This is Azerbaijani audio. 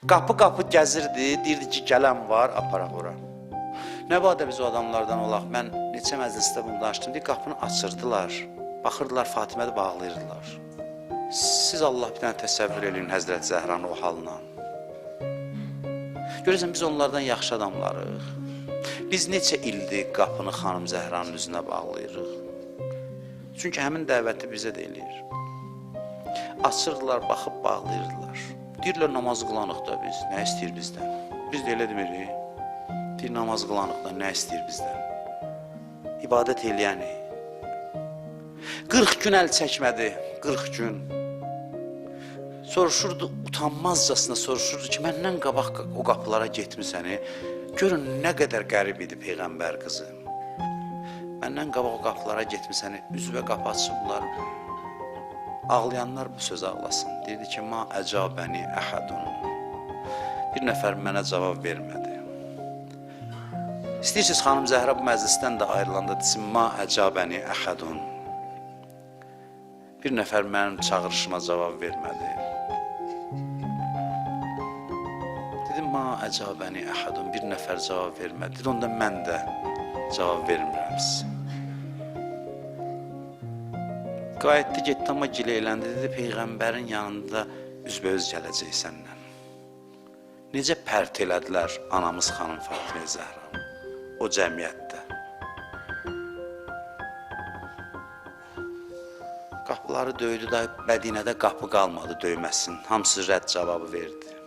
Qapı-qapı gəzirdi, deyirdi ki, gələn var, aparaq ora. Nə badə biz o adamlardan olaq, mən neçə məclisdə bunu danışdım, deyir, qapını açırdılar, baxırdılar, Fatimədə bağlayırdılar. Siz Allah bir dənə təsəvvür edin Həzrət Zəhranı o halına. Görürsən, biz onlardan yaxşı adamlarıq. Biz neçə ildir qapını xanım Zəhranın üzünə bağlayırıq. Çünki həmin dəvəti bizə də eləyir. Açırdılar, baxıb bağlayırdılar. Deyirlər, namaz qılanıq da biz, nə istəyir bizdən? Biz də elə demirik. Deyir, namaz qılanıq da, nə istəyir bizdən? İbadət eləyəni. 40 gün əl çəkmədi, 40 gün. Soruşurdu, utanmazcasına soruşurdu ki, məndən qabaq o qapılara getmisəni, görün nə qədər qərib idi Peyğəmbər qızı. Məndən qabaq o qapılara getmisəni, üzvə qapı açıblar. Ağlayanlar bu söz ağlasın. Deyirdi ki, ma əcabəni əhədun. Bir nəfər mənə cavab vermədi. İstəyirsiniz, xanım Zəhra bu məclisdən də ayrılanda desin, ma əcabəni əhədun. Bir nəfər mənim çağırışıma cavab vermədi. Dedim, ma əcabəni əhədun, bir nəfər cavab vermədi. Dedi, onda mən də cavab vermirəm sizə. Qayıtdı, getdi, amma giləyləndi, dedi, Peyğəmbərin yanında üzbəüz gələcək səndən. Necə pərt elədilər anamız xanım Fatimə Zəhra o cəmiyyətdə. Qapıları döydü da Mədinədə qapı qalmadı döyməsin. Hamısı rədd cavabı verdi.